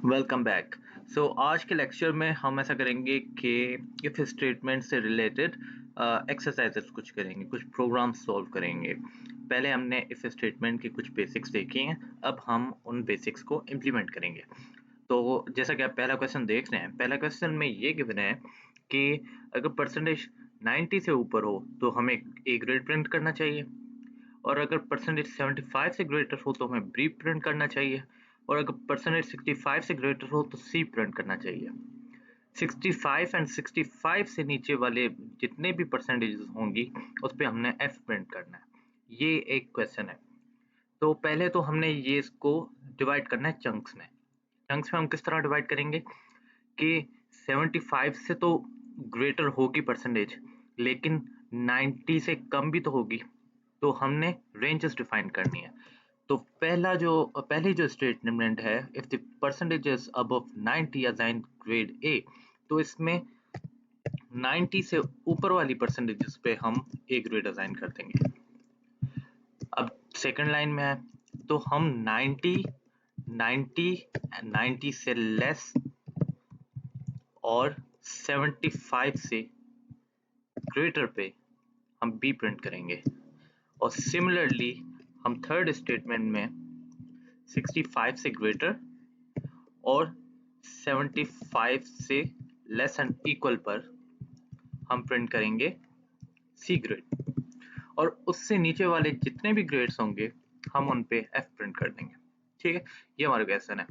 Welcome back. आज के lecture में हम ऐसा करेंगे कि इफ स्टेटमेंट से रिलेटेड एक्सरसाइजेस कुछ करेंगे, कुछ प्रोग्राम सॉल्व करेंगे। पहले हमने इफ स्टेटमेंट की कुछ बेसिक्स देखी हैं, अब हम उन बेसिक्स को इम्प्लीमेंट करेंगे। तो जैसा कि आप पहला क्वेश्चन देख रहे हैं, पहला क्वेश्चन में ये गिवन है कि अगर परसेंटेज 90 से ऊपर हो तो हमें ए ग्रेड प्रिंट करना चाहिए, और अगर परसेंटेज 75 से ग्रेटर हो तो हमें बी प्रिंट करना चाहिए, और अगर परसेंटेज 65 से ग्रेटर हो तो सी प्रिंट करना चाहिए। 65 एंड 65 से नीचे वाले जितने भी परसेंटेज होंगी उस पर हमने एफ प्रिंट करना है। ये एक क्वेश्चन है। तो पहले तो हमने ये इसको डिवाइड करना है चंक्स में। चंक्स में हम किस तरह डिवाइड करेंगे कि 75 से तो ग्रेटर होगी परसेंटेज, लेकिन 90 से कम भी तो होगी, तो हमने रेंजेस डिफाइन करनी है। तो पहली जो स्टेटमेंट है, if the percentage is above 90 assign grade A, तो इसमें 90 से ऊपर वाली परसेंटेजेस पे हम ए ग्रेड असाइन कर देंगे। अब सेकंड लाइन में है तो हम 90, 90, 90 से लेस और 75 से ग्रेटर पे हम बी प्रिंट करेंगे। और सिमिलरली हम थर्ड स्टेटमेंट में 65 से ग्रेटर और 75 से लेस एंड इक्वल पर हम प्रिंट करेंगे सी ग्रेड, और उससे नीचे वाले जितने भी ग्रेड्स होंगे हम उन पे एफ प्रिंट कर देंगे। ठीक है, ये हमारा क्वेश्चन है।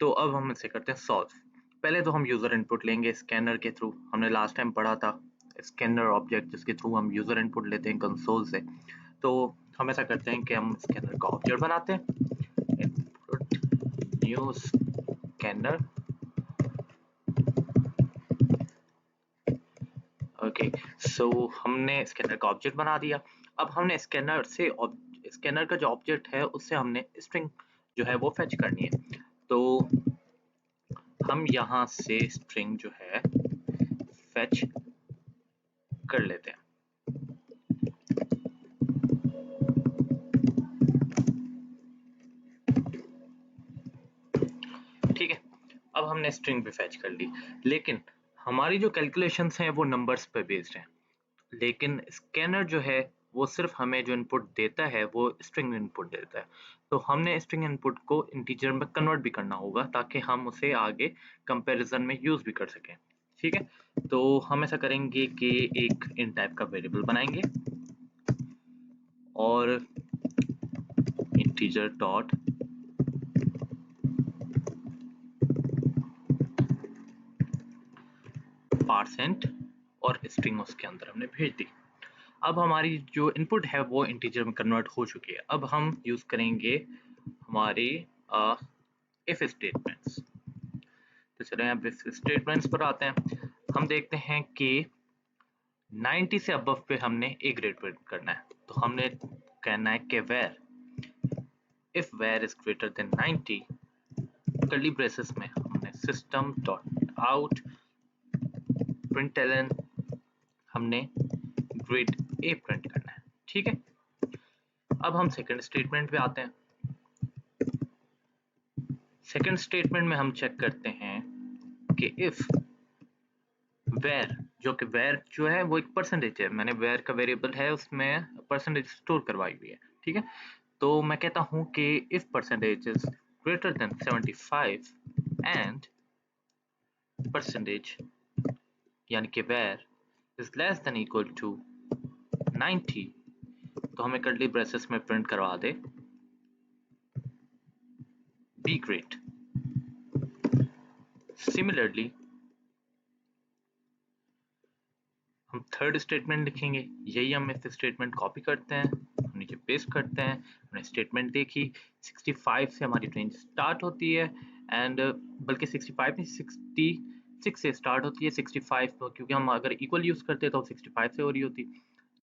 तो अब हम इसे करते हैं सॉल्व। पहले तो हम यूजर इनपुट लेंगे स्कैनर के थ्रू। हमने लास्ट टाइम पढ़ा था स्कैनर ऑब्जेक्ट, जिसके थ्रू हम यूजर इनपुट लेते हैं कंसोल से। तो हम ऐसा करते हैं कि हम स्कैनर का ऑब्जेक्ट बनाते हैं, इनपुट न्यू स्कैनर। ओके, सो हमने स्कैनर का ऑब्जेक्ट बना दिया। अब हमने स्कैनर का जो ऑब्जेक्ट है उससे हमने स्ट्रिंग जो है वो फेच करनी है। तो हम यहाँ से स्ट्रिंग जो है फेच कर लेते हैं। ठीक है, अब हमने स्ट्रिंग भी फेच कर ली, लेकिन हमारी जो कैलकुलेशंस हैं वो नंबर्स पे बेस्ड हैं। लेकिन स्कैनर जो है वो सिर्फ हमें जो इनपुट देता है वो स्ट्रिंग इनपुट देता है। तो हमने स्ट्रिंग इनपुट को इंटीजर में कन्वर्ट भी करना होगा ताकि हम उसे आगे कंपैरिजन में यूज भी कर सकें। ठीक है, तो हम ऐसा करेंगे कि एक इन टाइप का वेरिएबल बनाएंगे और इंटीजर डॉट परसेंट और स्ट्रिंग उसके अंदर हमने भेज दी। अब हमारी जो इनपुट है वो इंटीजर में कन्वर्ट हो चुकी है। अब हम यूज करेंगे हमारी इफ स्टेटमेंट्स। तो चलिए अब इफ स्टेटमेंट्स पर आते हैं। हम देखते हैं कि 90 से अबव पे हमने ए ग्रेड प्रिंट करना है। तो हमने कहना है कि per if per is greater than 90, curly braces में हमने सिस्टम डॉट आउट प्रिंटलन हमने ग्रेड ए प्रिंट करना है। ठीक है, अब हम सेकंड स्टेटमेंट पे आते हैं। सेकंड स्टेटमेंट में हम चेक करते हैं कि इफ वेर, जो कि वेर जो है वो एक परसेंटेज है, मैंने वेर का वेरिएबल है उसमें परसेंटेज स्टोर करवाई हुई है। ठीक है, तो मैं कहता हूं कि if percentage is greater than 75 and percentage यानी कि per is less than equal to 90, तो हमें कर्ली ब्रेसेस में प्रिंट करवा दे बी ग्रेड। सिमिलरली हम थर्ड स्टेटमेंट लिखेंगे, यही हम इफ स्टेटमेंट कॉपी करते हैं, हम नीचे पेस्ट करते हैं। हमने स्टेटमेंट देखी, 65 से हमारी रेंज स्टार्ट होती है, एंड बल्कि 65 नहीं 66 से स्टार्ट होती है। 65 तो क्योंकि हम अगर इक्वल यूज करते तो 65 से हो रही होती,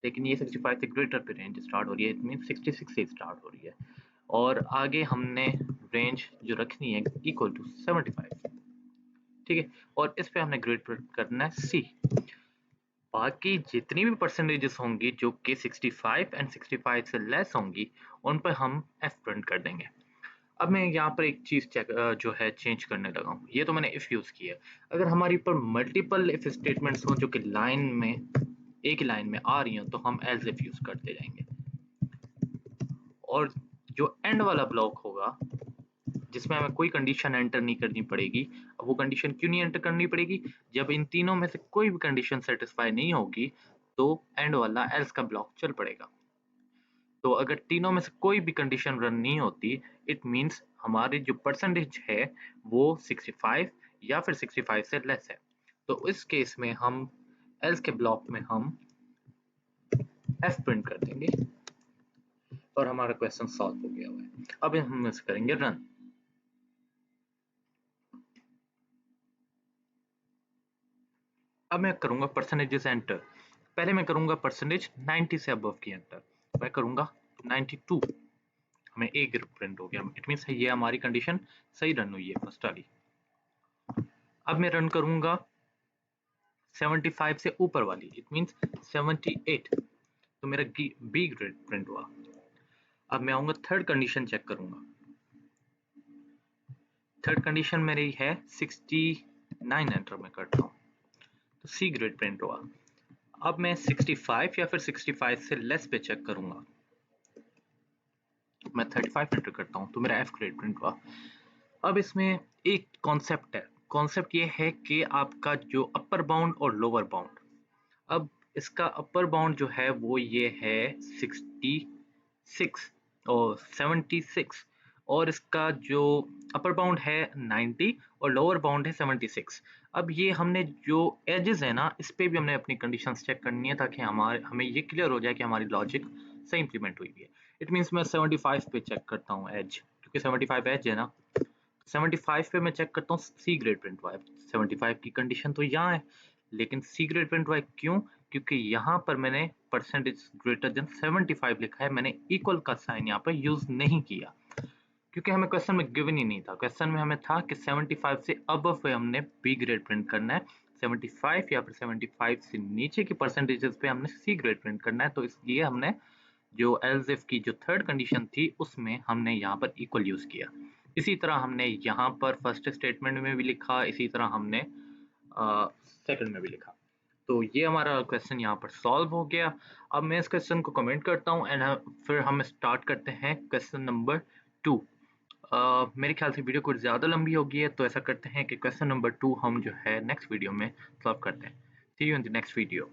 लेकिन ये 65 से ग्रेटर पे रेंज स्टार्ट हो रही है, इट मीन 66 से स्टार्ट हो रही है। और आगे हमने रेंज जो रखनी है इक्वल टू 75। ठीक है, और इस पे हमने ग्रेड करना है सी। बाकी जितनी भी परसेंटेजेस होंगी जो कि 65 एंड 65 से लेस होंगी, उन पर हम एफ प्रिंट कर देंगे। अब मैं यहाँ पर एक चीज़ जो है चेंज करने लगा हूँ। ये तो मैंने इफ़ यूज़ किया है। अगर हमारे ऊपर मल्टीपल इफ़ स्टेटमेंट्स हों जो कि लाइन में एक ही लाइन में आ रही हैं तो हम एल्स इफ यूज़ करते जाएंगे। और जो एंड वाला ब्लॉक होगा जिसमें हमें कोई कंडीशन एंटर नहीं करनी पड़ेगी। अब वो कंडीशन क्यों नहीं एंटर करनी पड़ेगी? जब इन तीनों में से कोई भी कंडीशन सेटिस्फाई नहीं होगी तो एंड वाला एल्स का ब्लॉक चल पड़ेगा। तो अगर तीनों में से कोई भी कंडीशन रन नहीं होती, इट मीन्स हमारी जो परसेंटेज है वो 65 या फिर 65 से लेस है। तो इस केस में हम एल्स के ब्लॉक में हम एफ प्रिंट कर देंगे और हमारा क्वेश्चन सॉल्व हो गया हुआ है। अब हम इसे करेंगे रन। अब मैं करूंगा परसेंटेजेस एंटर। पहले मैं करूंगा परसेंटेज 90 से अबव की एंटर। मैं करूंगा 92। हमें ए ग्रुप प्रिंट हो गया। इट मीन्स ये हमारी कंडीशन सही रन हुई है फर्स्ट वाली। अब मैं रन करूंगा 75 से ऊपर वाली, इट मीन्स 78, तो मेरा बी ग्रेड प्रिंट हुआ। अब मैं आऊंगा थर्ड कंडीशन चेक करूंगा। थर्ड कंडीशन मेरी है 69, एंटर में करता हूँ तो सी ग्रेड प्रिंट हुआ। अब मैं 65 या फिर 65 से लेस पे चेक करूंगा। मैं 35 एंटर करता हूँ तो मेरा एफ ग्रेड प्रिंट हुआ। अब इसमें एक कॉन्सेप्ट है। कॉन्सेप्ट ये है कि आपका जो अपर बाउंड और लोअर बाउंड, अब इसका अपर बाउंड जो है वो ये है 66 और 76, और इसका जो अपर बाउंड है 90 और लोअर बाउंड है 76। अब ये हमने जो एजेस है ना, इस पे भी हमने अपनी कंडीशंस चेक करनी है ताकि हमें ये क्लियर हो जाए कि हमारी लॉजिक सही इंप्लीमेंट हुई है। इट मीन्स मैं 75 पे चेक करता हूँ एज, क्योंकि 75 एज है ना। 75 पे मैं चेक करता हूँ सी ग्रेड प्रिंट हुआ है। 75 की कंडीशन तो यहाँ है, लेकिन सी ग्रेड प्रिंट हुआ है क्यों? क्योंकि यहाँ पर मैंने परसेंटेज ग्रेटर देन 75 लिखा है, मैंने इक्वल का साइन यहाँ पर यूज नहीं किया क्योंकि हमें क्वेश्चन में गिवन ही नहीं था। क्वेश्चन में हमें था कि 75 से अबव पे हमने बी ग्रेड प्रिंट करना है, 75 या फिर 75 से नीचे की परसेंटेजेस पे हमने सी ग्रेड प्रिंट करना है। तो इसलिए हमने जो एल्स इफ की जो थर्ड कंडीशन थी उसमें हमने यहाँ पर इक्वल यूज किया। इसी तरह हमने यहाँ पर फर्स्ट स्टेटमेंट में भी लिखा, इसी तरह हमने सेकंड में भी लिखा। तो ये हमारा क्वेश्चन यहाँ पर सॉल्व हो गया। अब मैं इस क्वेश्चन को कमेंट करता हूँ एंड फिर हम स्टार्ट करते हैं क्वेश्चन नंबर 2। मेरे ख्याल से वीडियो कुछ ज़्यादा लंबी हो गई है, तो ऐसा करते हैं कि क्वेश्चन नंबर 2 हम जो है नेक्स्ट वीडियो में सॉल्व करते हैं। See you in the next video.